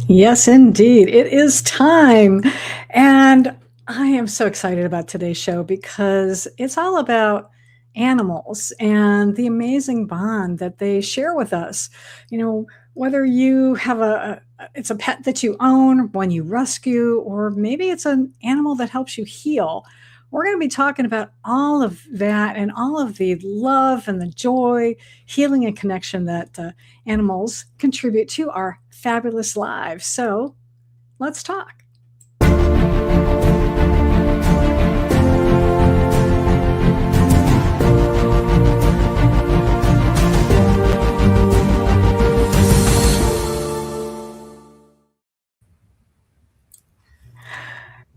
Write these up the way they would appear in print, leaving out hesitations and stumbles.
Yes, indeed. It is time. And I am so excited about today's show because it's all about animals and the amazing bond that they share with us. You know, whether you have it's a pet that you own, one you rescue, or maybe it's an animal that helps you heal. We're going to be talking about all of that and all of the love and the joy, healing, and connection that animals contribute to our fabulous lives. So let's talk.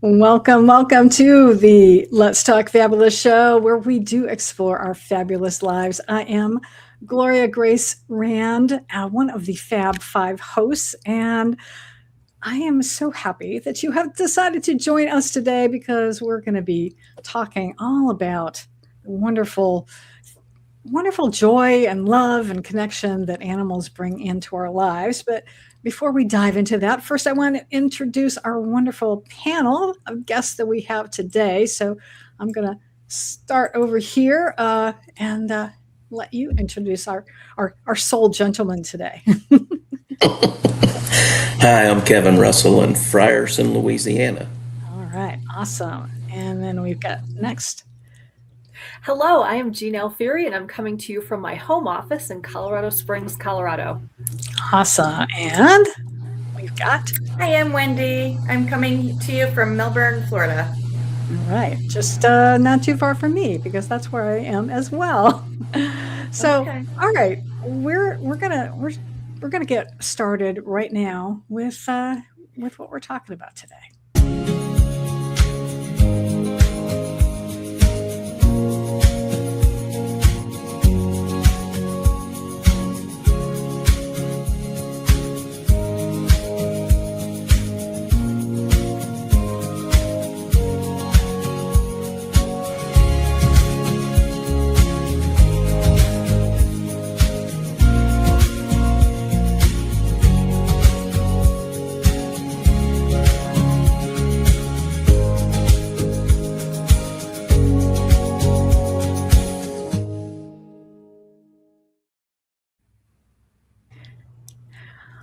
Welcome to the Let's Talk Fabulous show, where we do explore our fabulous lives. I am Gloria Grace Rand, one of the Fab Five hosts, and I am so happy that you have decided to join us today because we're going to be talking all about the wonderful joy and love and connection that animals bring into our lives. But before we dive into that, first I want to introduce our wonderful panel of guests that we have today. So I'm going to start over here and let you introduce our sole gentleman today. Hi, I'm Kevin Russell in Frierson, Louisiana. All right, awesome. And then we've got next. Hello, I am Jean Alfieri, and I'm coming to you from my home office in Colorado Springs, Colorado. Awesome. And we've got. Hi, I'm Wendy. I'm coming to you from Melbourne, Florida. All right, just not too far from me because that's where I am as well. So, okay. All right, we're gonna get started right now with what we're talking about today.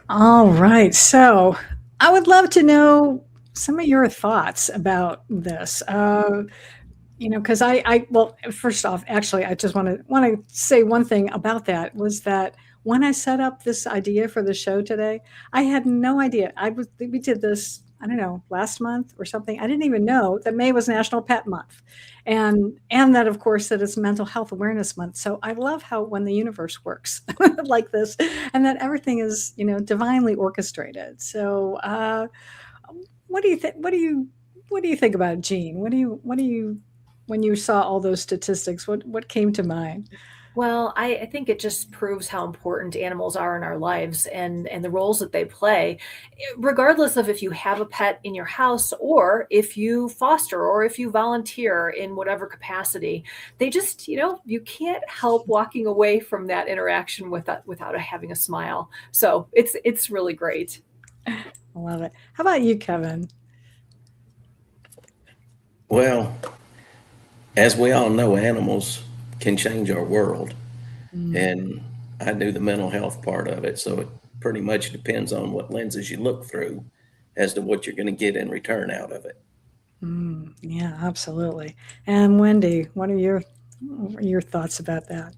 All right. So I would love to know some of your thoughts about this. Because well, first off, actually, I just want to say one thing about that was that when I set up this idea for the show today, I had no idea. We did this, I don't know, last month or something. I didn't even know that May was National Pet Month, and that, of course, that it's Mental Health Awareness Month. So I love how when the universe works like this, and that everything is, divinely orchestrated. So, what do you think? What do you think about it, Jean? What do you when you saw all those statistics? What came to mind? Well, I think it just proves how important animals are in our lives and the roles that they play, regardless of if you have a pet in your house or if you foster or if you volunteer in whatever capacity. They just, you can't help walking away from that interaction without having a smile. So it's really great. I love it. How about you, Kevin? Well, as we all know, animals can change our world. And I do the mental health part of it. So it pretty much depends on what lenses you look through as to what you're going to get in return out of it. Yeah, absolutely. And Wendy, what are your thoughts about that?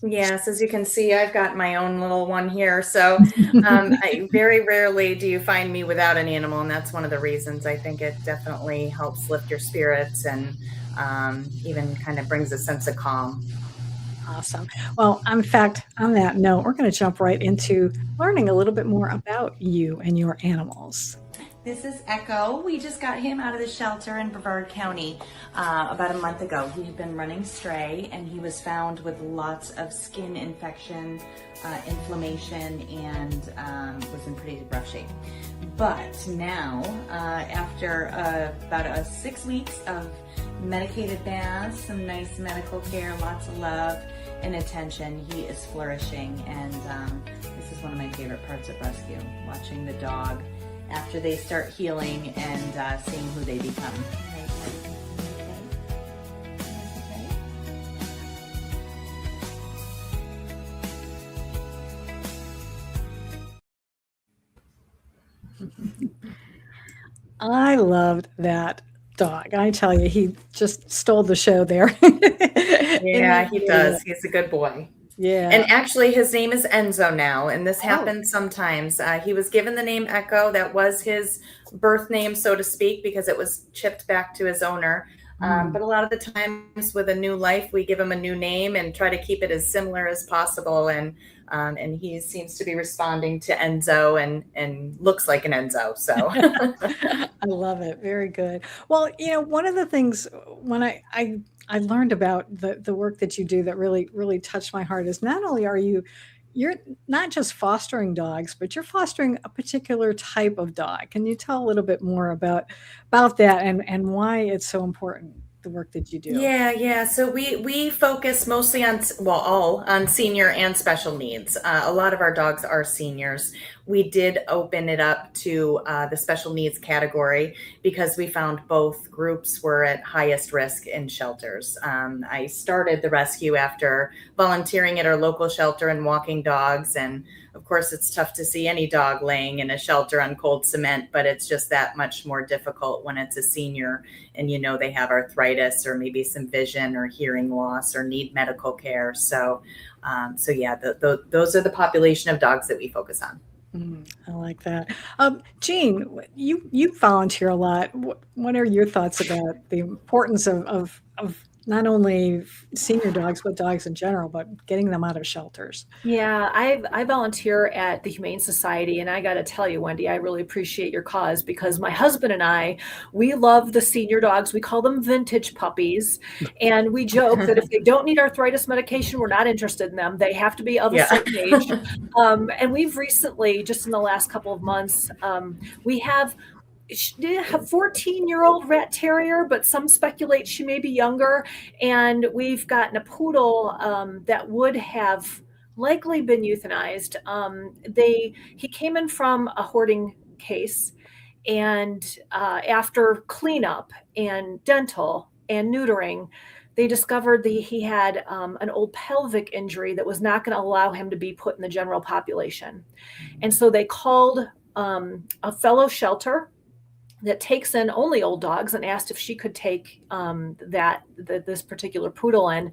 Yes, as you can see, I've got my own little one here. So very rarely do you find me without an animal. And that's one of the reasons. I think it definitely helps lift your spirits and even kind of brings a sense of calm. Awesome. Well, in fact, on that note, we're going to jump right into learning a little bit more about you and your animals. This is Echo. We just got him out of the shelter in Brevard County about a month ago. He'd been running stray and he was found with lots of skin infection, inflammation, and was in pretty rough shape. But now, after about 6 weeks of medicated baths, some nice medical care, lots of love and attention, he is flourishing, and This is one of my favorite parts of rescue, watching the dog after they start healing and seeing who they become. I loved that dog. I tell you, he just stole the show there. Yeah, he does. He's a good boy. Yeah. And actually, his name is Enzo now, and this happens sometimes. He was given the name Echo. That was his birth name, so to speak, because it was chipped back to his owner. But a lot of the times with a new life, we give him a new name and try to keep it as similar as possible. And he seems to be responding to Enzo and looks like an Enzo. So I love it. Very good. Well, one of the things when I learned about the work that you do that really touched my heart is not only you're not just fostering dogs, but you're fostering a particular type of dog. Can you tell a little bit more about that and why it's so important, the work that you do? Yeah. So we focus mostly all on senior and special needs. A lot of our dogs are seniors. We did open it up to the special needs category because we found both groups were at highest risk in shelters. I started the rescue after volunteering at our local shelter and walking dogs. And of course, it's tough to see any dog laying in a shelter on cold cement, but it's just that much more difficult when it's a senior and they have arthritis or maybe some vision or hearing loss or need medical care. So yeah, those are the population of dogs that we focus on. I like that. Jean, you volunteer a lot. What are your thoughts about the importance of not only senior dogs, but dogs in general, but getting them out of shelters? Yeah, I volunteer at the Humane Society, and I got to tell you, Wendy, I really appreciate your cause because my husband and I, we love the senior dogs. We call them vintage puppies, and we joke that if they don't need arthritis medication, we're not interested in them. They have to be of a certain age. And we've recently, just in the last couple of months, we have a 14-year-old rat terrier, but some speculate she may be younger. And we've gotten a poodle that would have likely been euthanized. He came in from a hoarding case, and after cleanup and dental and neutering, they discovered that he had an old pelvic injury that was not going to allow him to be put in the general population. And so they called a fellow shelter that takes in only old dogs and asked if she could take this particular poodle in,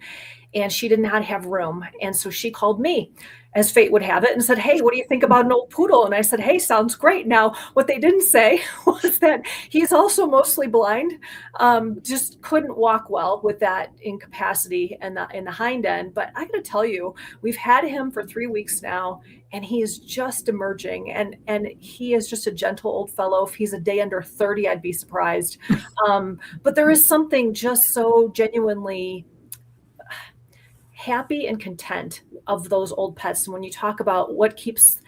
and she did not have room. And so she called me, as fate would have it, and said, "Hey, what do you think about an old poodle?" And I said, "Hey, sounds great." Now, what they didn't say was that he's also mostly blind, just couldn't walk well with that incapacity in the hind end. But I got to tell you, we've had him for 3 weeks now, and he is just emerging. And he is just a gentle old fellow. If he's a day under 30, I'd be surprised. But there is something just so genuinely happy and content of those old pets. And when you talk about what keeps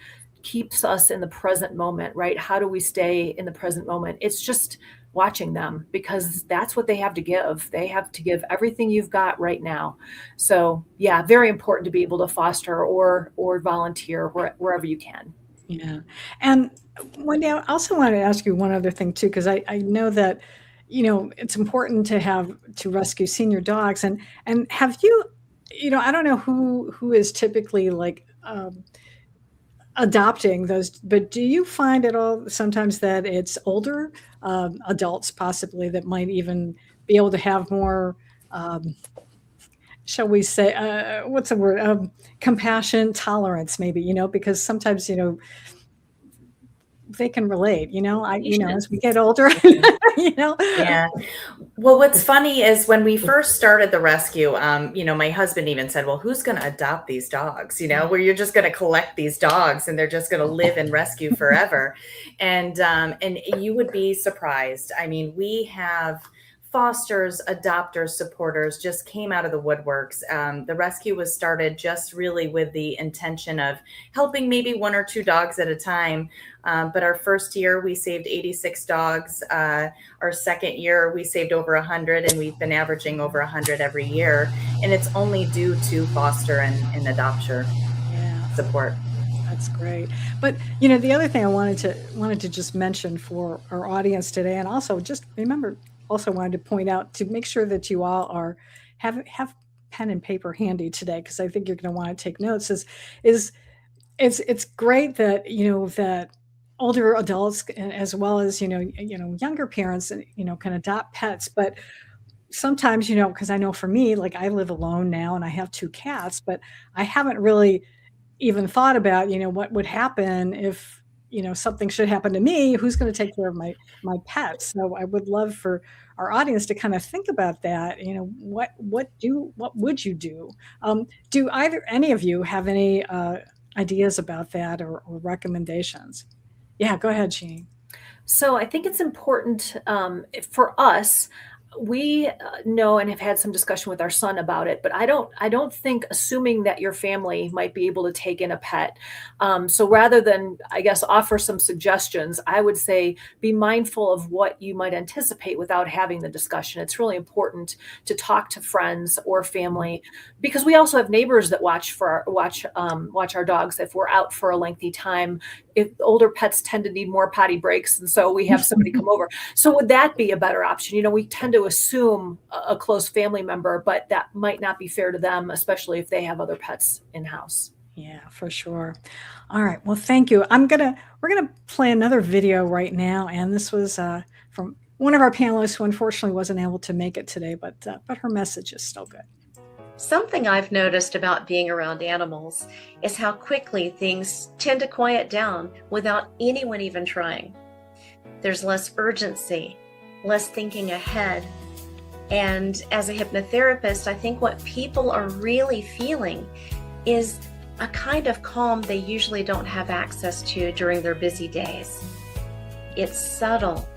us in the present moment, right? How do we stay in the present moment? It's just watching them, because that's what they have to give. They have to give everything you've got right now. So yeah, very important to be able to foster or volunteer wherever you can. Yeah. And Wendy, I also wanted to ask you one other thing too, because I know that, it's important to rescue senior dogs, and have you, I don't know who is typically like adopting those, but do you find at all sometimes that it's older adults possibly that might even be able to have more, shall we say, what's the word, compassion, tolerance maybe, because sometimes, they can relate, as we get older, Yeah. Well, what's funny is when we first started the rescue, my husband even said, "Well, who's going to adopt these dogs? Where you're just going to collect these dogs and they're just going to live in rescue forever." And you would be surprised. I mean, we have fosters, adopters, supporters just came out of the woodworks. The rescue was started just really with the intention of helping maybe 1 or 2 dogs at a time. But our first year, we saved 86 dogs. Our second year, we saved over 100, and we've been averaging over 100 every year. And it's only due to foster and adoption support. That's great. But the other thing I wanted to just mention for our audience today, and also just remember, also wanted to point out to make sure that you all are have pen and paper handy today, because I think you're going to want to take notes. Is it's great that that older adults, as well as younger parents, can adopt pets, but sometimes, because I know for me, like I live alone now and I have two cats, but I haven't really even thought about, what would happen if, something should happen to me, who's going to take care of my pets. So I would love for our audience to kind of think about that. What would you do? Do either any of you have any ideas about that, or recommendations? Yeah, go ahead, Jean. So I think it's important for us. We know and have had some discussion with our son about it, but I don't think assuming that your family might be able to take in a pet. So rather than, I guess, offer some suggestions, I would say be mindful of what you might anticipate without having the discussion. It's really important to talk to friends or family, because we also have neighbors that watch our dogs if we're out for a lengthy time. If older pets tend to need more potty breaks, and so we have somebody come over. So would that be a better option? We tend to assume a close family member, but that might not be fair to them, especially if they have other pets in house. Yeah, for sure. All right. Well, thank you. We're gonna play another video right now, and this was from one of our panelists who unfortunately wasn't able to make it today, but her message is still good. Something I've noticed about being around animals is how quickly things tend to quiet down without anyone even trying. There's less urgency, less thinking ahead. And as a hypnotherapist, I think what people are really feeling is a kind of calm they usually don't have access to during their busy days. It's subtle,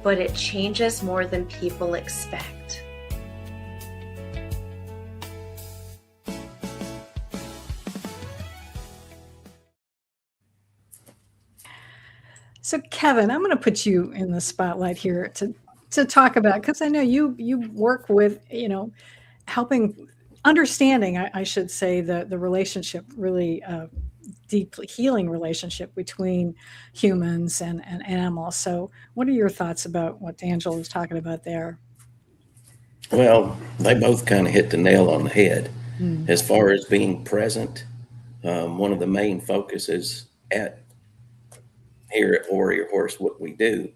but it changes more than people expect. So, Kevin, I'm going to put you in the spotlight here to talk about, because I know you work with, helping understanding, I should say, the relationship, really deeply healing relationship between humans and animals. So, what are your thoughts about what Angela was talking about there? Well, they both kind of hit the nail on the head. As far as being present, one of the main focuses here at Warrior Horse, what we do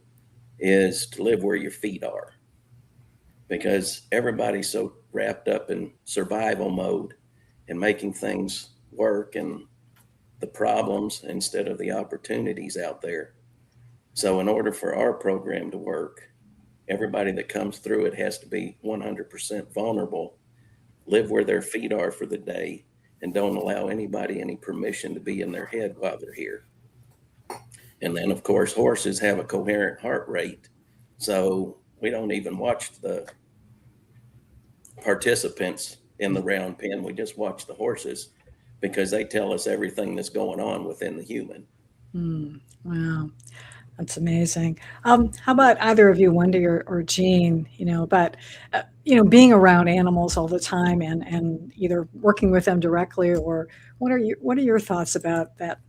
is to live where your feet are, because everybody's so wrapped up in survival mode and making things work and the problems instead of the opportunities out there. So in order for our program to work, everybody that comes through it has to be 100% vulnerable, live where their feet are for the day, and don't allow anybody any permission to be in their head while they're here. And then, of course, horses have a coherent heart rate. So we don't even watch the participants in the round pen. We just watch the horses, because they tell us everything that's going on within the human. Wow. That's amazing. How about either of you, Wendy or Jean, about, being around animals all the time, and either working with them directly, or what are your thoughts about that,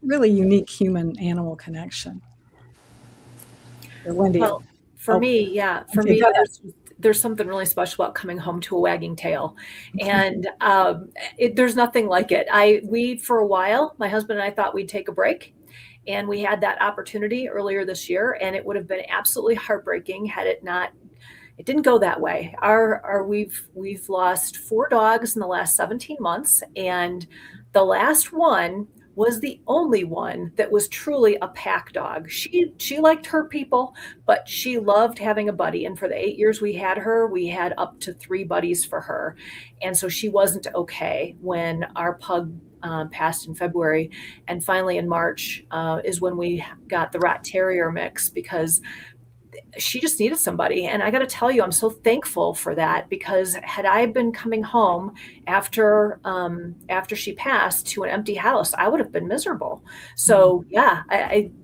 really unique human animal connection? Or Wendy. Well, for me, there's something really special about coming home to a wagging tail, and there's nothing like it. We for a while, my husband and I thought we'd take a break, and we had that opportunity earlier this year, and it would have been absolutely heartbreaking had it not. It didn't go that way. We've lost 4 dogs in the last 17 months, and the last one was the only one that was truly a pack dog. She liked her people, but she loved having a buddy. And for the 8 years we had her, we had up to 3 buddies for her. And so she wasn't okay when our pug passed in February. And finally in March is when we got the rat terrier mix, because she just needed somebody. And I got to tell you, I'm so thankful for that, because had I been coming home after she passed to an empty house, I would have been miserable. So yeah,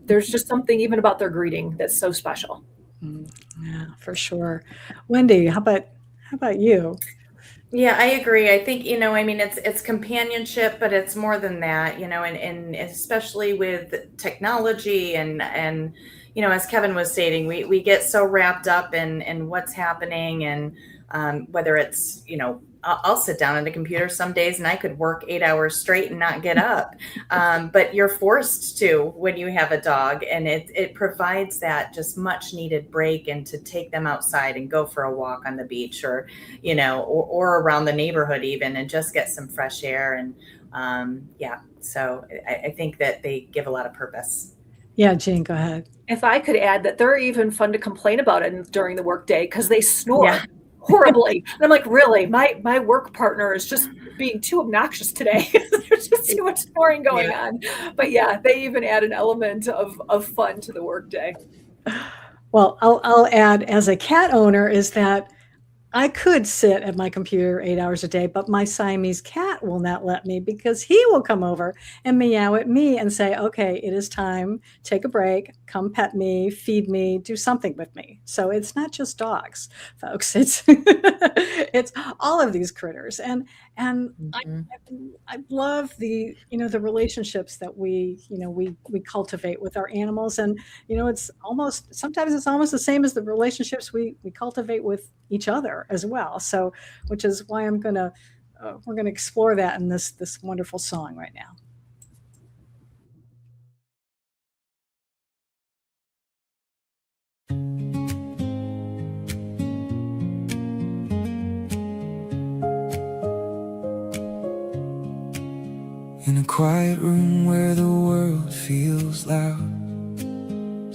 there's just something even about their greeting that's so special. Yeah, for sure. Wendy, how about you? Yeah, I agree. I think, I mean, it's companionship, but it's more than that, and especially with technology and as Kevin was stating, we get so wrapped up in what's happening, and whether it's, I'll sit down at a computer some days and I could work 8 hours straight and not get up. But you're forced to when you have a dog, and it provides that just much needed break, and to take them outside and go for a walk on the beach, or or around the neighborhood even, and just get some fresh air. And yeah, so I think that they give a lot of purpose. Yeah, Jane, go ahead. If I could add that they're even fun to complain about during the workday, because they snore Yeah. horribly. And I'm like, really? My work partner is just being too obnoxious today. There's just too much snoring going on. But yeah, they even add an element of fun to the workday. Well, I'll add, as a cat owner, is that I could sit at my computer 8 hours a day, but my Siamese cat will not let me, because he will come over and meow at me and say, okay, it is time, take a break, come pet me, feed me, do something with me. So it's not just dogs, folks. It's it's all of these critters. And I love the relationships that we cultivate with our animals. And sometimes it's almost the same as the relationships we cultivate with each other as well. So, which is why we're gonna explore that in this wonderful song right now. In a quiet room where the world feels loud,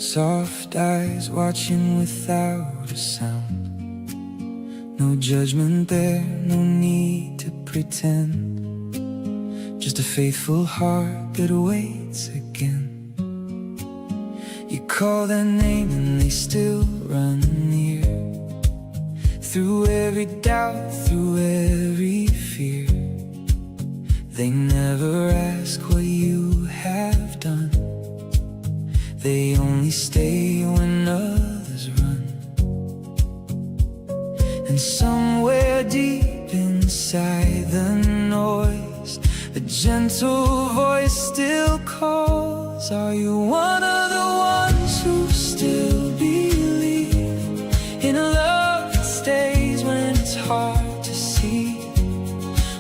soft eyes watching without a sound. No judgment there, no need to pretend, just a faithful heart that waits again. You call their name and they still run near, through every doubt, through every fear. They never ask what you have done, they only stay when others run. And somewhere deep inside the noise, a gentle voice still calls. Are you one of the ones who still believe in a love that stays when it's hard to see?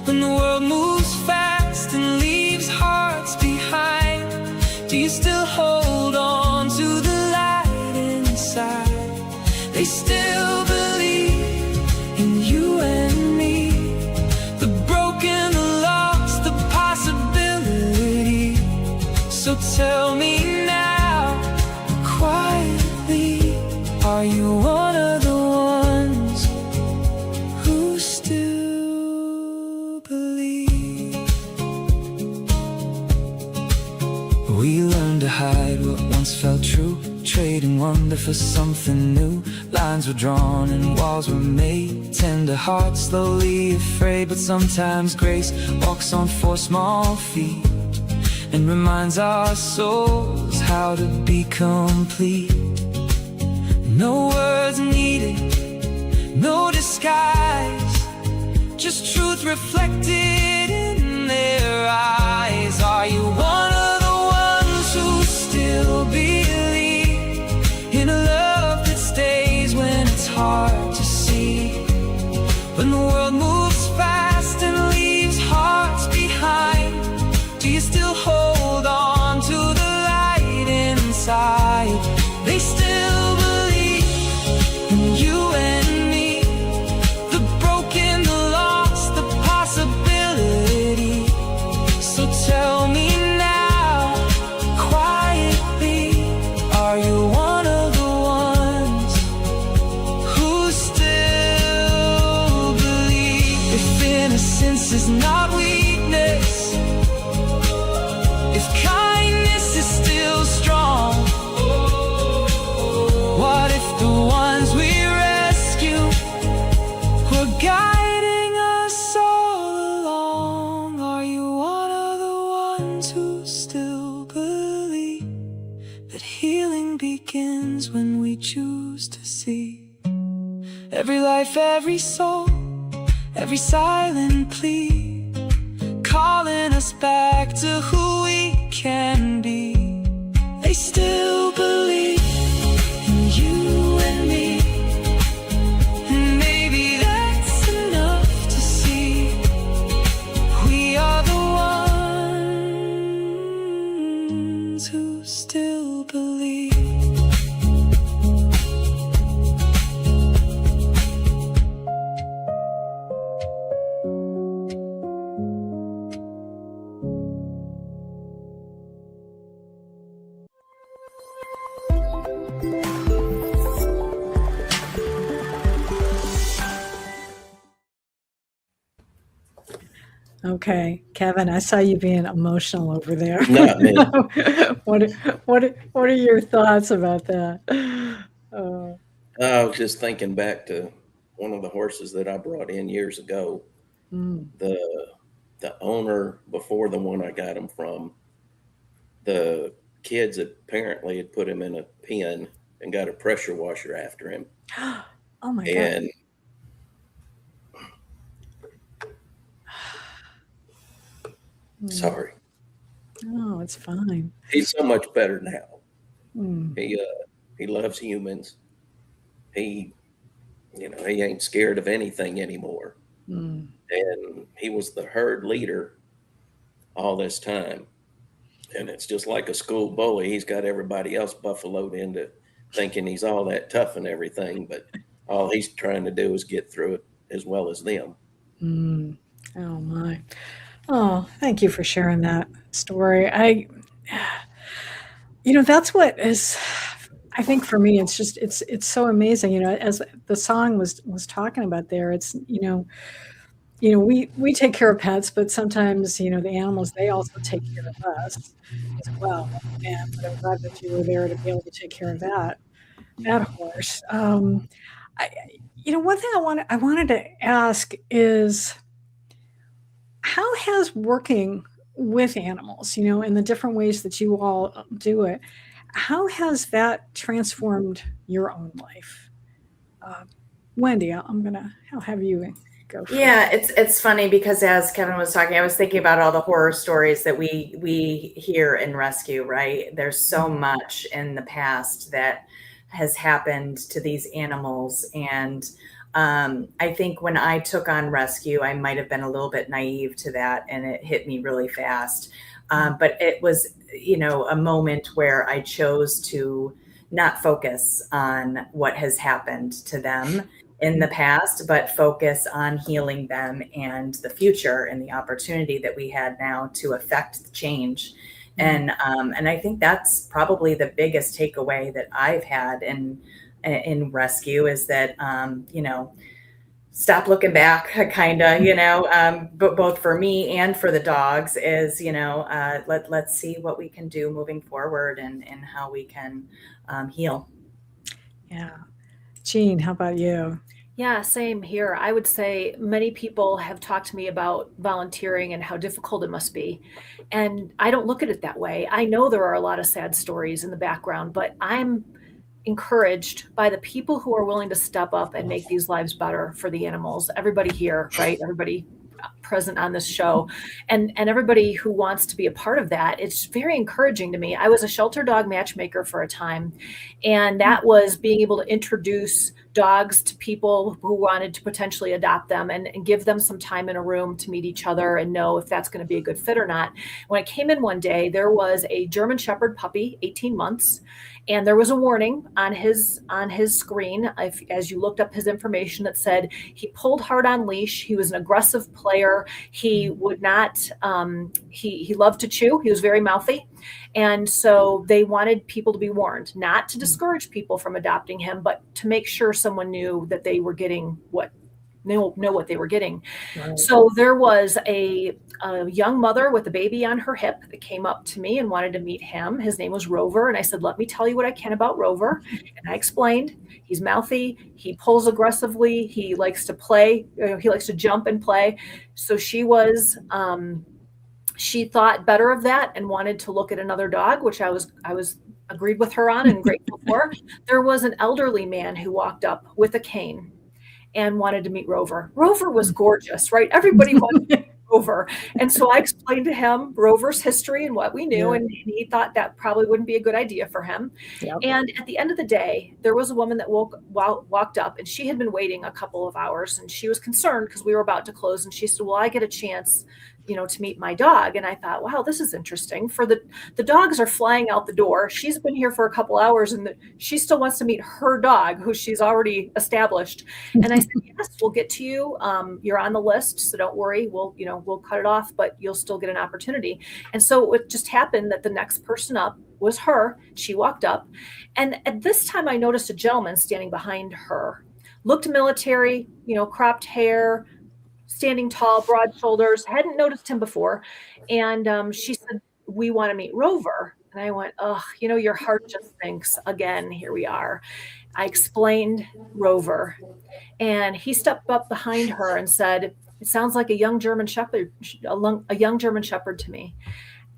When the world moves fast and leaves hearts behind, do you still hold on to the light inside? They still believe in you and me, the broken, the lost, the possibility. So tell me now, quietly, are you one of the ones who still believe? We learned to hide what once felt true, trading wonder for something new. Lines were drawn and walls were made, tender hearts slowly afraid. But sometimes grace walks on 4 small feet and reminds our souls how to be complete. No words needed, no disguise, just truth reflected in their eyes. Are you one of the ones who still believe in a love that stays when it's hard to see? When the world moves fast and leaves hearts behind, do you still hold on to the light inside? They still believe in you and me, the broken, the lost, the possibility. So tell me now, quietly, are you one of the ones who still believe? If innocence is not weakness, if kindness is still strong, what if the ones we rescue were guiding us all along? Are you one of the ones who still believe that healing begins when we choose to see? Every life, every soul, every silent plea, calling us back to who we can be. They still believe in you and me, and maybe that's enough to see we are the ones who still believe. Okay, Kevin, I saw you being emotional over there. Not me. What are your thoughts about that? I was just thinking back to one of the horses that I brought in years ago. The owner before the one I got him from, the kids apparently had put him in a pen and got a pressure washer after him. Oh my God. And sorry, Oh, it's fine. he's so much better now. Mm, He loves humans. He he ain't scared of anything anymore. mm. And he was the herd leader all this time. And it's just like a school bully. He's got everybody else buffaloed into thinking he's all that tough and everything, but all he's trying to do is get through it as well as them. Mm. Oh my. Oh, thank you for sharing that story. That's what is, I think for me, it's just, it's so amazing, as the song was talking about there, it's, we take care of pets, but sometimes, the animals, they also take care of us as well. And but I'm glad that you were there to be able to take care of that horse. One thing I wanted to ask is, how has working with animals, in the different ways that you all do it, how has that transformed your own life? Wendy, I'll have you go first. Yeah, it's funny because as Kevin was talking, I was thinking about all the horror stories that we hear in rescue, right? There's so much in the past that has happened to these animals. And I think when I took on rescue, I might have been a little bit naive to that, and it hit me really fast. But it was, a moment where I chose to not focus on what has happened to them in the past, but focus on healing them and the future and the opportunity that we had now to affect the change. And I think that's probably the biggest takeaway that I've had in rescue is that, stop looking back, kind of, but both for me and for the dogs is, let's see what we can do moving forward and how we can heal. Yeah. Jean, how about you? Yeah, same here. I would say many people have talked to me about volunteering and how difficult it must be. And I don't look at it that way. I know there are a lot of sad stories in the background, but I'm encouraged by the people who are willing to step up and make these lives better for the animals. Everybody here, right? Everybody present on this show and everybody who wants to be a part of that. It's very encouraging to me. I was a shelter dog matchmaker for a time, and that was being able to introduce dogs to people who wanted to potentially adopt them and give them some time in a room to meet each other and know if that's going to be a good fit or not. When I came in one day, there was a German Shepherd puppy, 18 months, and there was a warning on his screen, as you looked up his information, that said he pulled hard on leash. He was an aggressive player. He would not. He loved to chew. He was very mouthy, and so they wanted people to be warned, not to discourage people from adopting him, but to make sure someone knew that they were getting what know what they were getting. Right. So there was a young mother with a baby on her hip that came up to me and wanted to meet him. His name was Rover. And I said, let me tell you what I can about Rover. And I explained, he's mouthy. He pulls aggressively. He likes to play. He likes to jump and play. So she thought better of that and wanted to look at another dog, which I was agreed with her on and grateful for. There was an elderly man who walked up with a cane. and wanted to meet Rover. Rover was gorgeous, right? Everybody wanted to meet Rover. And so I explained to him Rover's history and what we knew, and he thought that probably wouldn't be a good idea for him. Yep. And at the end of the day, there was a woman that walked up, and she had been waiting a couple of hours, and she was concerned because we were about to close. And she said, well, I get a chance, to meet my dog. And I thought, wow, this is interesting. For the dogs are flying out the door. She's been here for a couple hours, and she still wants to meet her dog, who she's already established. And I said, yes, we'll get to you. You're on the list, so don't worry. We'll cut it off, but you'll still get an opportunity. And so it just happened that the next person up was her. She walked up, and at this time I noticed a gentleman standing behind her. Looked military, cropped hair, standing tall, broad shoulders. Hadn't noticed him before. And she said, we want to meet Rover. And I went, oh, your heart just thinks, again, here we are. I explained Rover, and he stepped up behind her and said, it sounds like a young German Shepherd to me.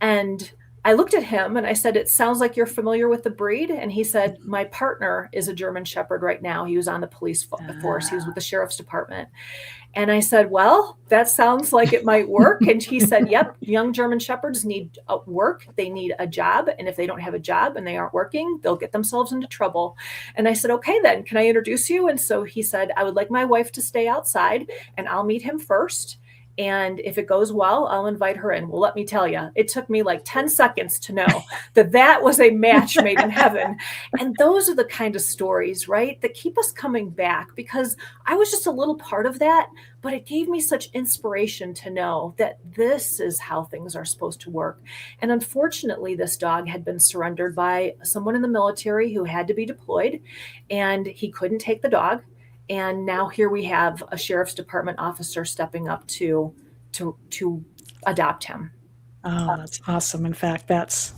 And I looked at him and I said, it sounds like you're familiar with the breed. And he said, my partner is a German Shepherd right now. He was on the police force. He was with the sheriff's department. And I said, well, that sounds like it might work. And he said, yep, young German Shepherds need work. They need a job. And if they don't have a job and they aren't working, they'll get themselves into trouble. And I said, okay, then can I introduce you? And so he said, I would like my wife to stay outside and I'll meet him first. And if it goes well, I'll invite her in. Well, let me tell you, it took me like 10 seconds to know that was a match made in heaven. And those are the kind of stories, right, that keep us coming back, because I was just a little part of that, but it gave me such inspiration to know that this is how things are supposed to work. And unfortunately, this dog had been surrendered by someone in the military who had to be deployed, and he couldn't take the dog. And now here we have a sheriff's department officer stepping up to adopt him. Oh, that's awesome. In fact, that's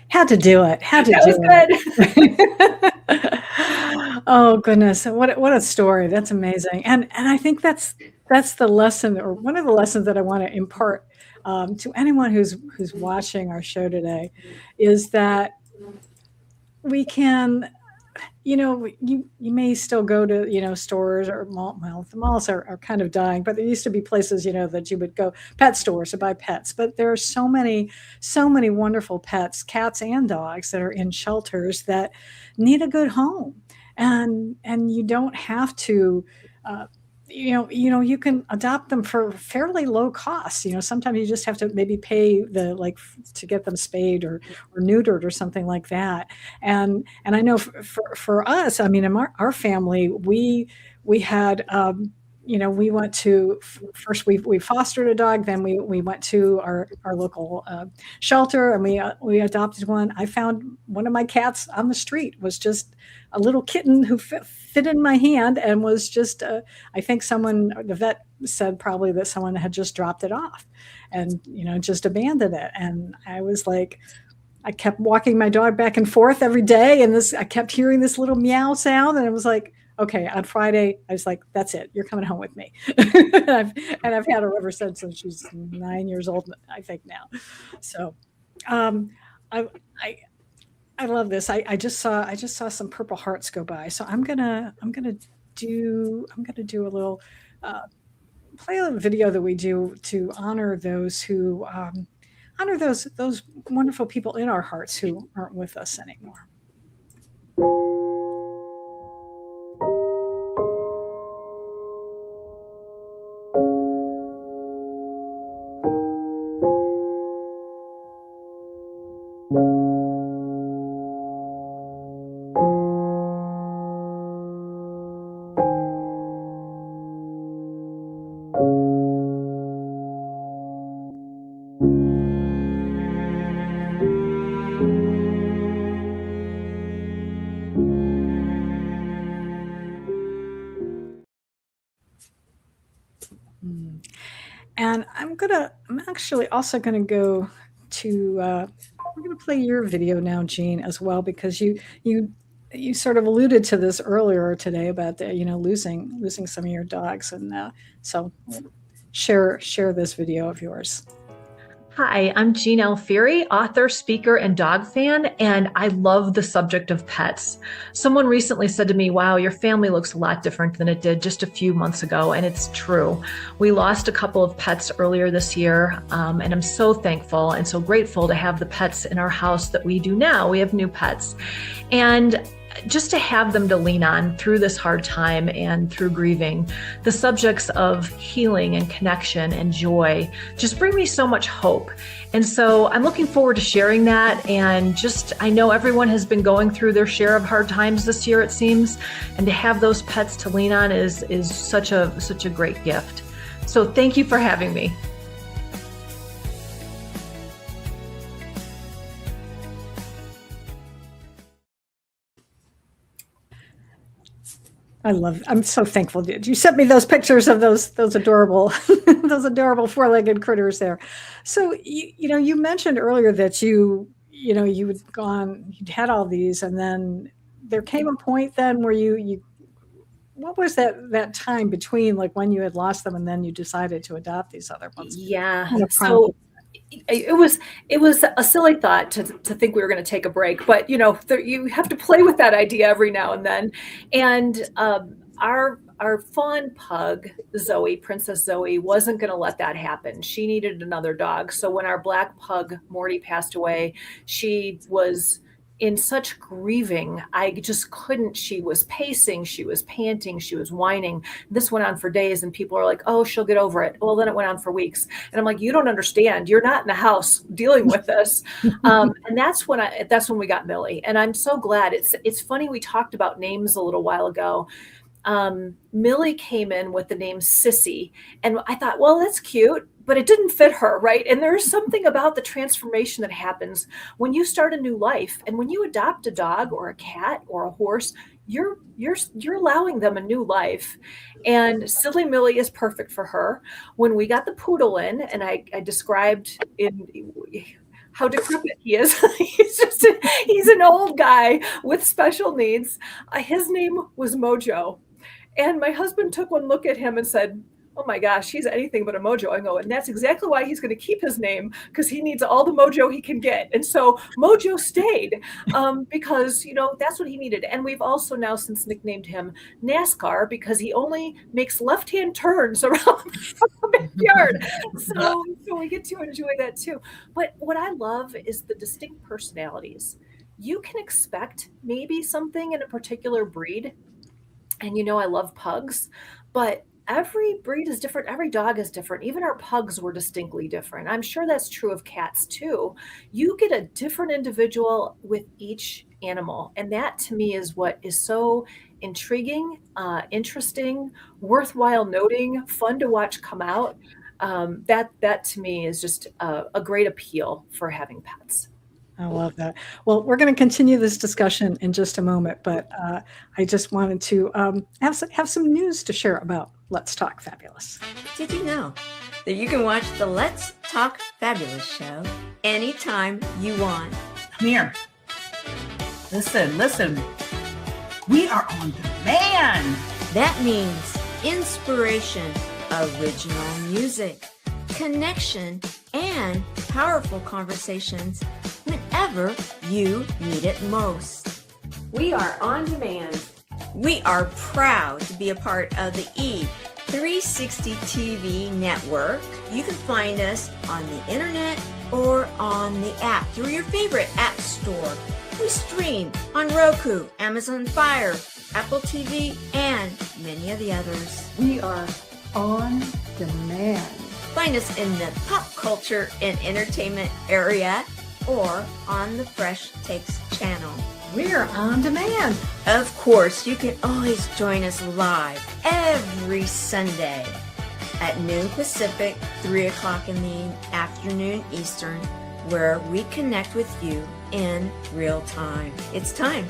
had to do it. Had to do it. Oh goodness, what a story. That's amazing. And I think that's the lesson, or one of the lessons that I want to impart to anyone who's watching our show today, is that we can, you may still go to, stores or well, the malls are kind of dying, but there used to be places, that you would go, pet stores to buy pets. But there are so many wonderful pets, cats and dogs, that are in shelters that need a good home. And you don't have to, you can adopt them for fairly low costs. Sometimes you just have to maybe pay to get them spayed or neutered or something like that. And I know for us, I mean, in our family, we had, we went to, first we fostered a dog, then we went to our local shelter, and we adopted one. I found one of my cats on the street, was just a little kitten who fit in my hand, and was just, I think the vet said probably that someone had just dropped it off and, just abandoned it. And I was like, I kept walking my dog back and forth every day, and I kept hearing this little meow sound, and it was like, okay, on Friday, I was like, that's it. You're coming home with me. and I've had her ever since, and she's 9 years old, I think now. So, I love this. I just saw some purple hearts go by. So I'm gonna do a little play a video that we do to honor those who honor those wonderful people in our hearts who aren't with us anymore. And I'm actually also going to go to, we're going to play your video now, Jean, as well, because you sort of alluded to this earlier today about losing some of your dogs. And so share this video of yours. Hi, I'm Jean Alfieri, author, speaker, and dog fan, and I love the subject of pets. Someone recently said to me, "Wow, your family looks a lot different than it did just a few months ago," and it's true. We lost a couple of pets earlier this year, and I'm so thankful and so grateful to have the pets in our house that we do now. We have new pets. And just to have them to lean on through this hard time and through grieving, the subjects of healing and connection and joy just bring me so much hope. And so I'm looking forward to sharing that. And just, I know everyone has been going through their share of hard times this year, it seems, and to have those pets to lean on is such a great gift. So thank you for having me. I'm so thankful. You sent me those pictures of those adorable, those adorable four-legged critters there. So, you mentioned earlier that you'd had all these, and then there came a point then where what was that time between like when you had lost them and then you decided to adopt these other ones? Yeah. Kind of So it was a silly thought to think we were going to take a break, but you have to play with that idea every now and then. And our fawn pug Zoe, Princess Zoe, wasn't going to let that happen. She needed another dog. So when our black pug Morty passed away, she was in such grieving. I just couldn't. She was pacing, she was panting, she was whining. This went on for days, and people are like, "Oh, she'll get over it." Well, then it went on for weeks, and I'm like, "You don't understand. You're not in the house dealing with this." And that's when we got Millie, and I'm so glad. It's funny, we talked about names a little while ago. Millie came in with the name Sissy, and I thought, well, that's cute, but it didn't fit her, right? And there's something about the transformation that happens when you start a new life, and when you adopt a dog or a cat or a horse, you're allowing them a new life. And Silly Millie is perfect for her. When we got the poodle in, and I described in how decrepit he is. He's an old guy with special needs. His name was Mojo. And my husband took one look at him and said, "Oh my gosh, he's anything but a mojo." I go, and that's exactly why he's going to keep his name, because he needs all the mojo he can get. And so Mojo stayed because, that's what he needed. And we've also now since nicknamed him NASCAR because he only makes left-hand turns around the backyard. So we get to enjoy that too. But what I love is the distinct personalities. You can expect maybe something in a particular breed. And I love pugs, but every breed is different. Every dog is different. Even our pugs were distinctly different. I'm sure that's true of cats too. You get a different individual with each animal. And that to me is what is so intriguing, interesting, worthwhile noting, fun to watch come out. That to me is just a great appeal for having pets. I love that. Well, we're going to continue this discussion in just a moment, but I just wanted to have some news to share about Let's Talk Fabulous. Did you know that you can watch the Let's Talk Fabulous show anytime you want? Come here. Listen. We are on demand. That means inspiration, original music, connection, and powerful conversations whenever you need it most. We are on demand. We are proud to be a part of the E360 TV network. You can find us on the internet or on the app through your favorite app store. We stream on Roku, Amazon Fire, Apple TV, and many of the others. We are on demand. Find us in the pop culture and entertainment area or on the Fresh Takes channel. We're on demand. Of course, you can always join us live every Sunday at noon Pacific, 3 o'clock in the afternoon Eastern, where we connect with you in real time. It's time.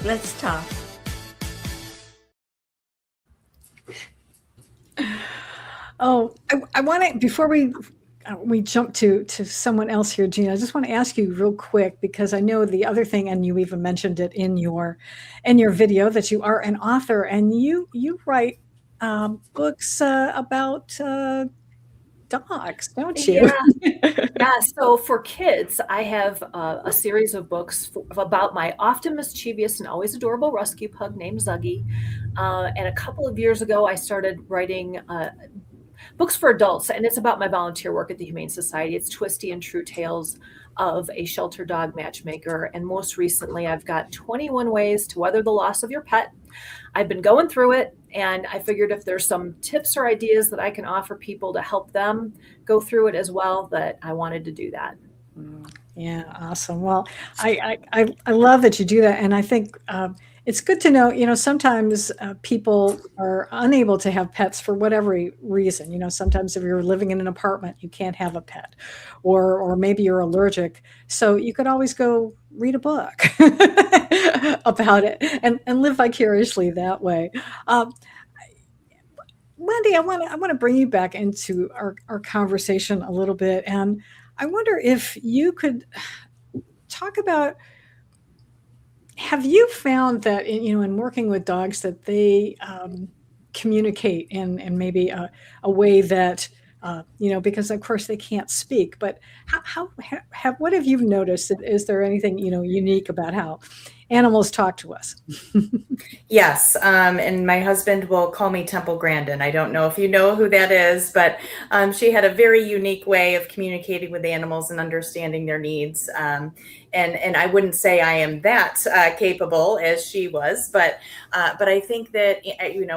Let's talk. Oh, I want to, before we jump to someone else here, Jean, I just want to ask you real quick, because I know the other thing, and you even mentioned it in your video, that you are an author and you write books about dogs, don't you? Yeah, so for kids, I have a series of books about my often mischievous and always adorable rescue pug named Zuggy. And a couple of years ago, I started writing books for adults, and it's about my volunteer work at the Humane Society. It's twisty and true tales of a shelter dog matchmaker. And most recently, I've got 21 ways to weather the loss of your pet. I've been going through it, and I figured if there's some tips or ideas that I can offer people to help them go through it as well, that I wanted to do that. Yeah, awesome. Well, I love that you do that, and I think it's good to know. Sometimes people are unable to have pets for whatever reason. Sometimes if you're living in an apartment, you can't have a pet, or maybe you're allergic. So you could always go read a book about it and live vicariously that way. Wendy, I want to bring you back into our conversation a little bit, and I wonder if you could talk about, have you found that in working with dogs that they communicate in maybe a way that because of course they can't speak, but what have you noticed? Is there anything unique about how animals talk to us? Yes, and my husband will call me Temple Grandin. I don't know if you know who that is, but she had a very unique way of communicating with animals and understanding their needs. And I wouldn't say I am that capable as she was, but I think that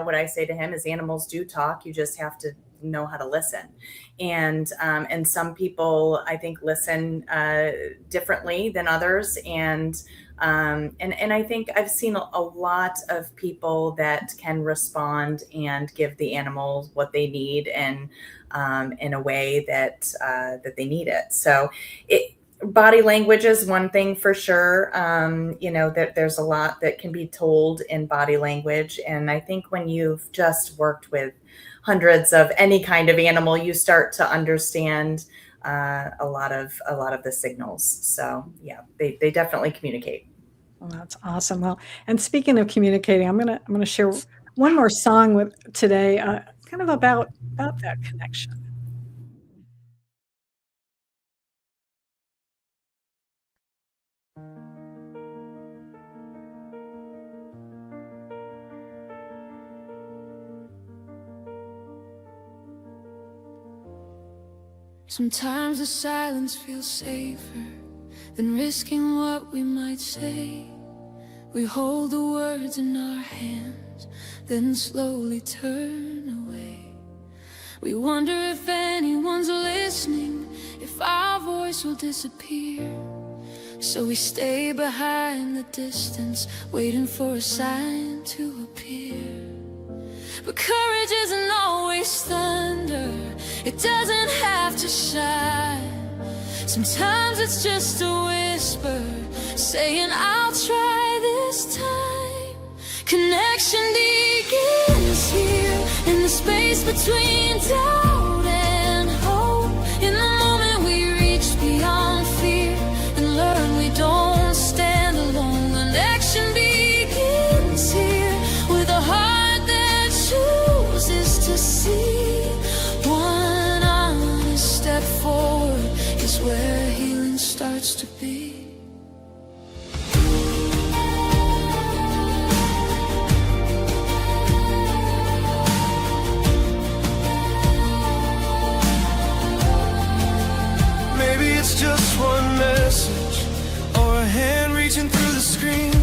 what I say to him is animals do talk. You just have to know how to listen. And some people, I think, listen differently than others. And I think I've seen a lot of people that can respond and give the animals what they need, and in a way that they need it. So body language is one thing for sure. That there's a lot that can be told in body language. And I think when you've just worked with hundreds of any kind of animal, you start to understand a lot of the signals. So yeah, they definitely communicate. Well, that's awesome. Well, and speaking of communicating, I'm gonna share one more song today, kind of about that connection. Sometimes the silence feels safer than risking what we might say. We hold the words in our hands, then slowly turn away. We wonder if anyone's listening, if our voice will disappear. So we stay behind the distance, waiting for a sign to appear. But courage isn't always thunder, it doesn't have to shine. Sometimes it's just a whisper, saying I'll try this time. Connection begins here, in the space between doubt and hope. In the moment we reach beyond fear and learn we don't stand alone. Connection begins here, with a heart that chooses to see. One honest step forward is where healing starts to be. Maybe it's just one message, or a hand reaching through the screen.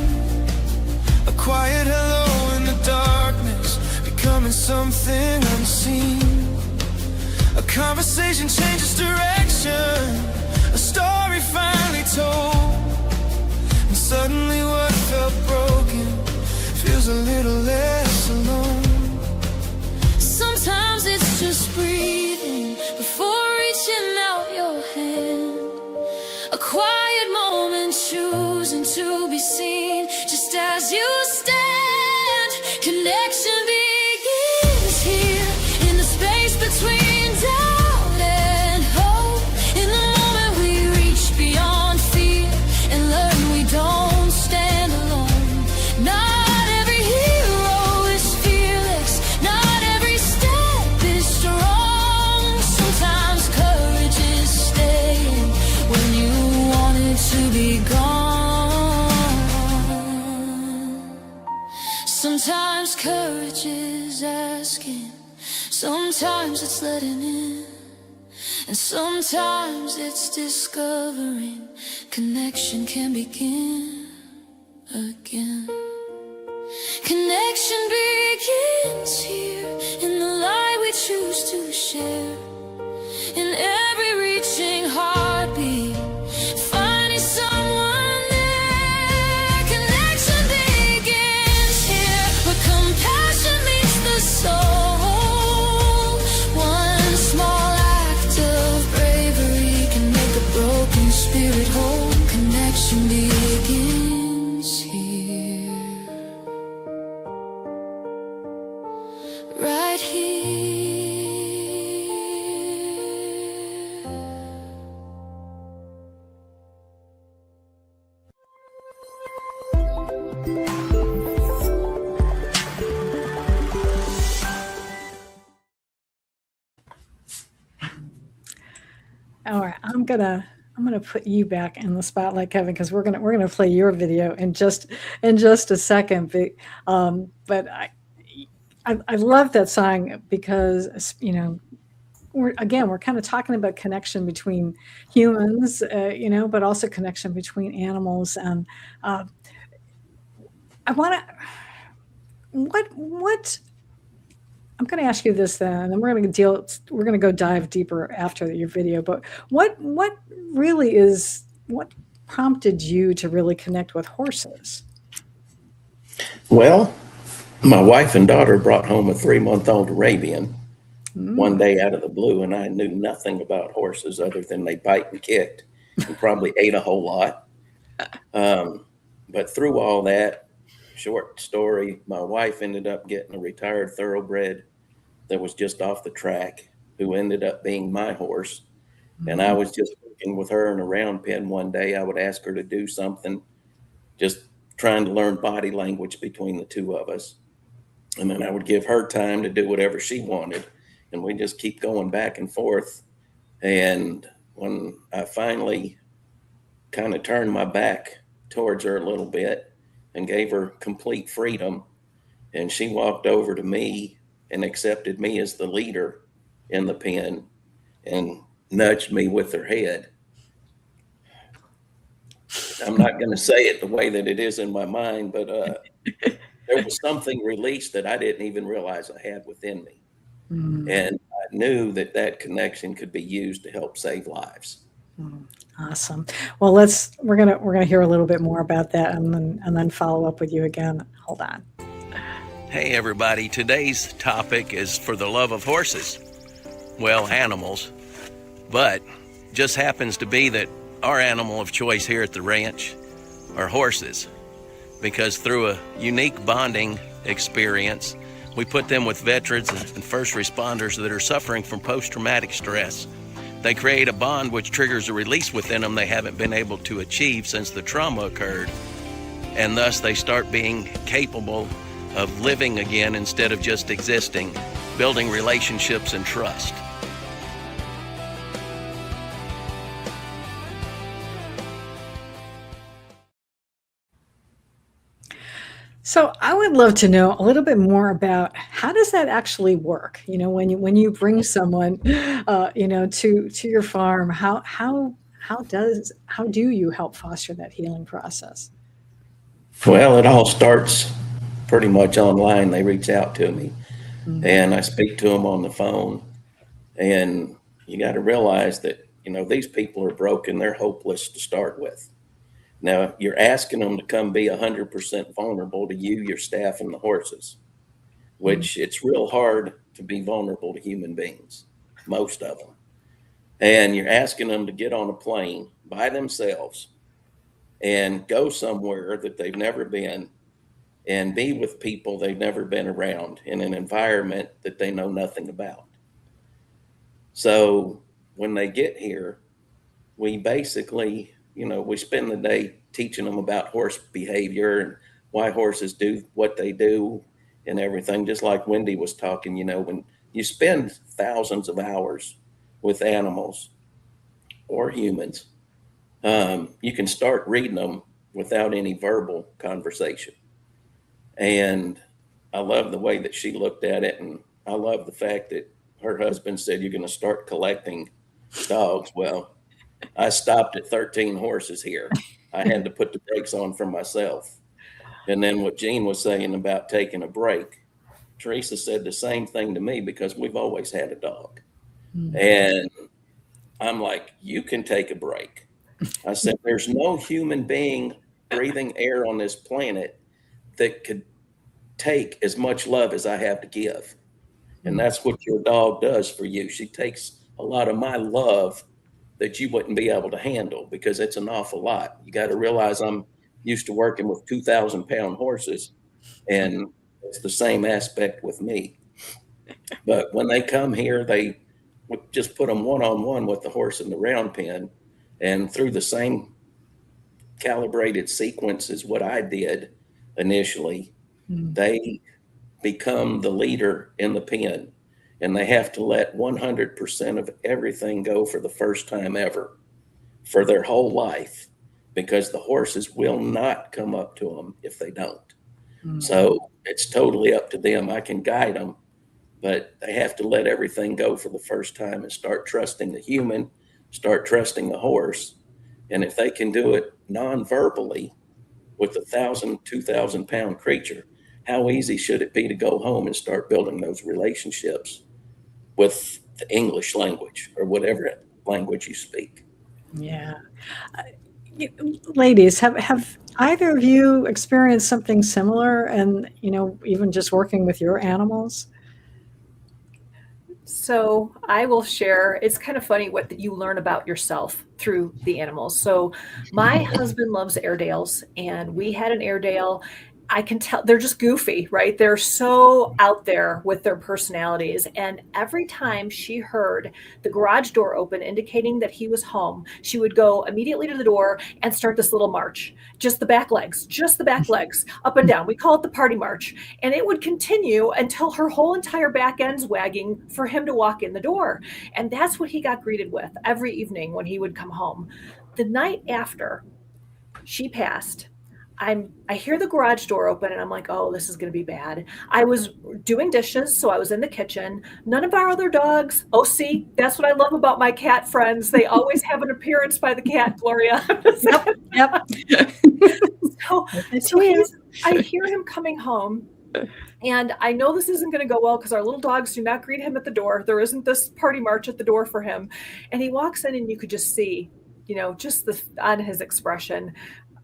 A quiet hello in the darkness, becoming something unseen. A conversation changes direction, a story finally told. And suddenly what felt broken feels a little less alone. Sometimes it's just breathing before reaching out your hand. A quiet moment, choosing to be seen just as you stand. Connection begins here, in the space between doubt and hope. In the moment Sometimes courage is asking, sometimes it's letting in, and sometimes it's discovering connection can begin again. Connection begins here in the light we choose to share, in every reaching heartbeat, finding someone there. Connection begins here, where compassion meets the soul. One small act of bravery can make a broken spirit whole. Connection begins here, right here. All right, I'm gonna put you back in the spotlight, Kevin, because we're gonna play your video in just a second. But I love that song because we're kind of talking about connection between humans, but also connection between animals. And I want to what I'm going to ask you this then, and then we're going to go dive deeper after your video. But what prompted you to really connect with horses? Well, my wife and daughter brought home a 3-month-old Arabian one day out of the blue, and I knew nothing about horses other than they bite and kicked and probably ate a whole lot. But through all that, short story, my wife ended up getting a retired thoroughbred that was just off the track, who ended up being my horse. And I was just working with her in a round pen one day. I would ask her to do something, just trying to learn body language between the two of us. And then I would give her time to do whatever she wanted. And we just keep going back and forth. And when I finally kind of turned my back towards her a little bit and gave her complete freedom, and she walked over to me and accepted me as the leader in the pen and nudged me with her head. I'm not going to say it the way that it is in my mind, but there was something released that I didn't even realize I had within me. And I knew that connection could be used to help save lives. Awesome. Well, we're gonna hear a little bit more about that, and then follow up with you again. Hold on. Hey everybody, today's topic is for the love of horses. Well, animals, but just happens to be that our animal of choice here at the ranch are horses, because through a unique bonding experience, we put them with veterans and first responders that are suffering from post-traumatic stress. They create a bond which triggers a release within them they haven't been able to achieve since the trauma occurred, and thus they start being capable of living again instead of just existing, building relationships and trust. So I would love to know a little bit more about how does that actually work? When you bring someone, to your farm, how do you help foster that healing process? Well, it all starts pretty much online. They reach out to me and I speak to them on the phone. And you got to realize that, these people are broken. They're hopeless to start with. Now, you're asking them to come be 100% vulnerable to you, your staff, and the horses, which it's real hard to be vulnerable to human beings, most of them. And you're asking them to get on a plane by themselves and go somewhere that they've never been and be with people they've never been around in an environment that they know nothing about. So when they get here, we basically, we spend the day teaching them about horse behavior and why horses do what they do and everything. Just like Wendy was talking, when you spend thousands of hours with animals or humans, you can start reading them without any verbal conversation. And I love the way that she looked at it. And I love the fact that her husband said, you're going to start collecting dogs. Well, I stopped at 13 horses here. I had to put the brakes on for myself. And then what Jean was saying about taking a break, Teresa said the same thing to me because we've always had a dog. And I'm like, you can take a break. I said, there's no human being breathing air on this planet that could take as much love as I have to give. And that's what your dog does for you. She takes a lot of my love that you wouldn't be able to handle because it's an awful lot. You got to realize I'm used to working with 2,000-pound horses, and it's the same aspect with me. But when they come here, they just put them one-on-one with the horse in the round pen, and through the same calibrated sequence as what I did initially, they become the leader in the pen, and they have to let 100% of everything go for the first time ever for their whole life, because the horses will not come up to them if they don't. So it's totally up to them. I can guide them, but they have to let everything go for the first time and start trusting the human, start trusting the horse. And if they can do it non-verbally with 1,000, 2,000-pound creature, how easy should it be to go home and start building those relationships with the English language or whatever language you speak? Yeah. Ladies, have either of you experienced something similar, and even just working with your animals? So I will share, it's kind of funny what you learn about yourself through the animals. So my husband loves Airedales, and we had an Airedale. I can tell they're just goofy, right? They're so out there with their personalities. And every time she heard the garage door open, indicating that he was home, she would go immediately to the door and start this little march, just the back legs, up and down. We call it the party march. And it would continue until her whole entire back end's wagging for him to walk in the door. And that's what he got greeted with every evening when he would come home. The night after she passed, I hear the garage door open, and I'm like, oh, this is going to be bad. I was doing dishes, so I was in the kitchen. None of our other dogs. Oh, see, that's what I love about my cat friends. They always have an appearance by the cat, Gloria. Yep. So I hear him coming home, and I know this isn't going to go well because our little dogs do not greet him at the door. There isn't this party march at the door for him. And he walks in, and you could just see, just on his expression,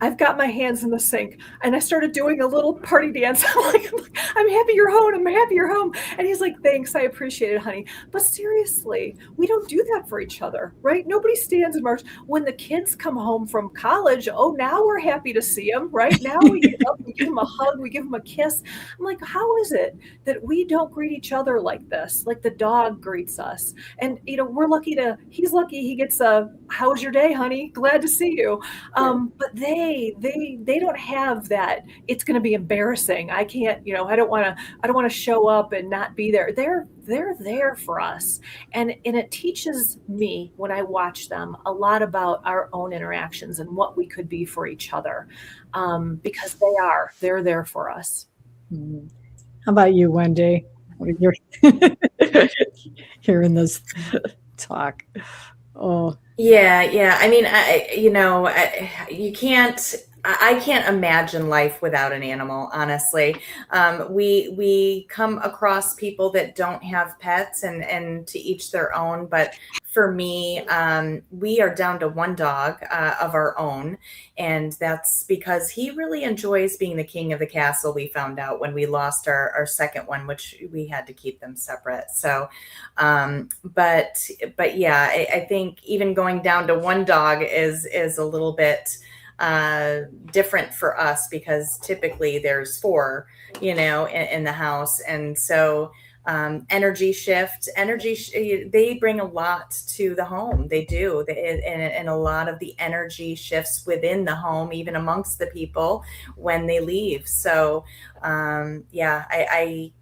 I've got my hands in the sink, and I started doing a little party dance. I'm like, I'm happy you're home. I'm happy you're home. And he's like, thanks. I appreciate it, honey. But seriously, we don't do that for each other, right? Nobody stands and marches. When the kids come home from college, oh, now we're happy to see them, right? Now we get up, we give them a hug, we give them a kiss. I'm like, how is it that we don't greet each other like this, like the dog greets us? And, he's lucky he gets how was your day, honey? Glad to see you. But they don't have that. It's going to be embarrassing. I can't, I don't want to show up and not be there. They're there for us. And it teaches me when I watch them a lot about our own interactions and what we could be for each other. Because they're there for us. How about you, Wendy? You're hearing this talk. Oh, Yeah. I mean, I can't imagine life without an animal, honestly. We come across people that don't have pets, and to each their own. But for me, we are down to one dog of our own. And that's because he really enjoys being the king of the castle. We found out when we lost our second one, which we had to keep them separate. So, but yeah, I think even going down to one dog is a little bit different for us, because typically there's four, in the house. And so energy shift, they bring a lot to the home. They do. And a lot of the energy shifts within the home, even amongst the people when they leave. So yeah, I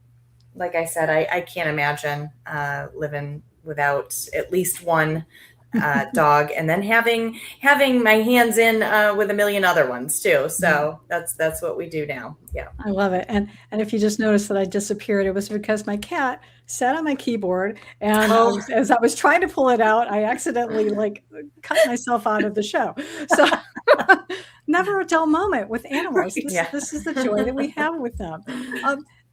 like I said, I can't imagine living without at least one dog, and then having my hands in with a million other ones too. So that's what we do now. Yeah. I love it. And if you just noticed that I disappeared, it was because my cat sat on my keyboard, and as I was trying to pull it out, I accidentally cut myself out of the show. So never a dull moment with animals. This is the joy that we have with them.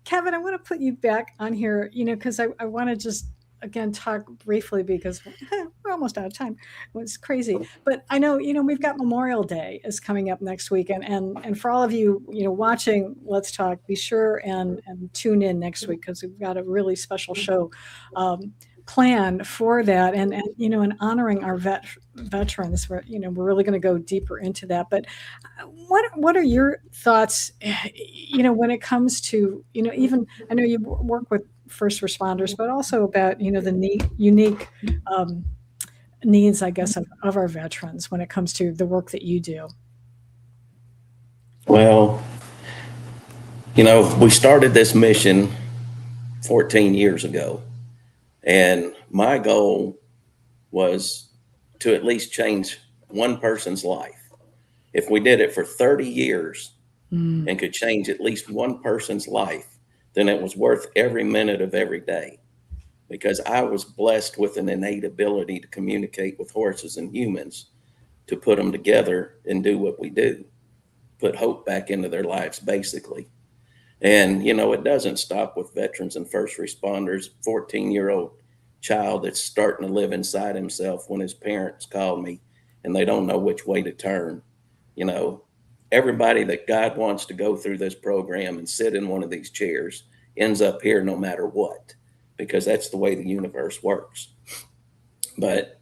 Kevin, I want to put you back on here, because I want to just again talk briefly, because we're almost out of time. It was crazy, but I know we've got Memorial Day is coming up next week, and for all of you watching Let's Talk, be sure and tune in next week, because we've got a really special show planned for that, and in honoring our veterans. We're really going to go deeper into that. But what are your thoughts? When it comes to even I know you work with first responders, but also about the unique needs, I guess, of our veterans when it comes to the work that you do. Well, we started this mission 14 years ago, and my goal was to at least change one person's life. If we did it for 30 years and could change at least one person's life, then it was worth every minute of every day, because I was blessed with an innate ability to communicate with horses and humans, to put them together and do what we do, put hope back into their lives, basically. And, it doesn't stop with veterans and first responders. 14-year-old child that's starting to live inside himself when his parents call me and they don't know which way to turn. Everybody that God wants to go through this program and sit in one of these chairs ends up here no matter what, because that's the way the universe works. But,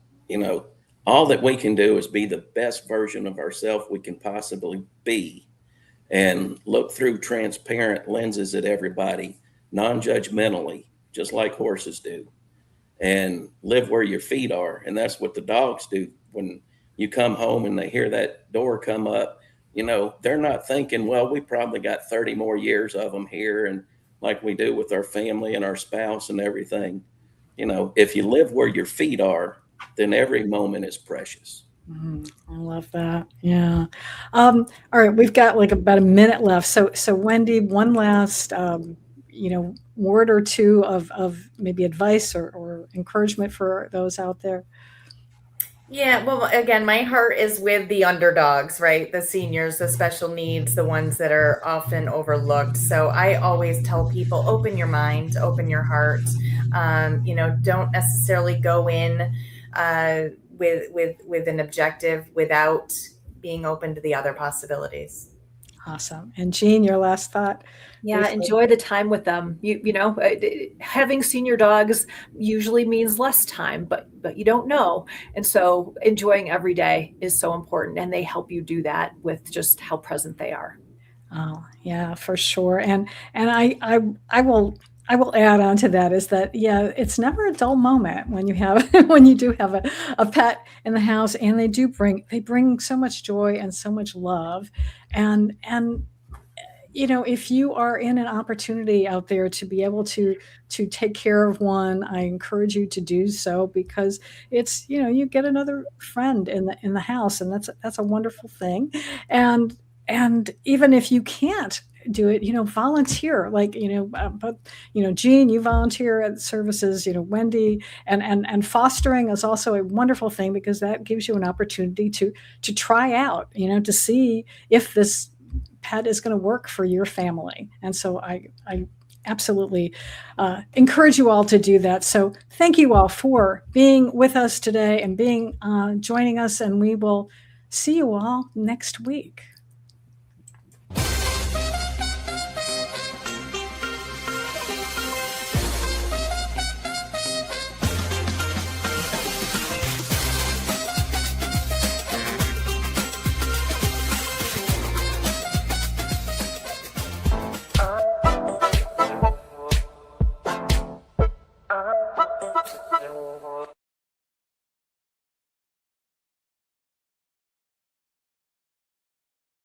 all that we can do is be the best version of ourselves we can possibly be, and look through transparent lenses at everybody, non-judgmentally, just like horses do, and live where your feet are. And that's what the dogs do. When you come home and they hear that door come up, they're not thinking, well, we probably got 30 more years of them here, and like we do with our family and our spouse and everything. If you live where your feet are, then every moment is precious. I love that. Yeah. All right. We've got about a minute left. So Wendy, one last, word or two of maybe advice or encouragement for those out there. Yeah, well, again, my heart is with the underdogs, right? The seniors, the special needs, the ones that are often overlooked. So I always tell people, open your mind, open your heart. Don't necessarily go in with an objective without being open to the other possibilities. Awesome. And Jean, your last thought? Yeah, enjoy the time with them. Having senior dogs usually means less time, but you don't know. And so enjoying every day is so important, and they help you do that with just how present they are. Oh, yeah, for sure. And I will add on to that is that, it's never a dull moment when you have when you do have a pet in the house, and they bring so much joy and so much love. And if you are in an opportunity out there to be able to take care of one, I encourage you to do so, because it's, you get another friend in the house, and that's a wonderful thing. And even if you can't do it, volunteer, but Jean, you volunteer at services, Wendy, and fostering is also a wonderful thing, because that gives you an opportunity to try out, to see if this pet is going to work for your family. And so I absolutely encourage you all to do that. So thank you all for being with us today and joining us, and we will see you all next week. Oh,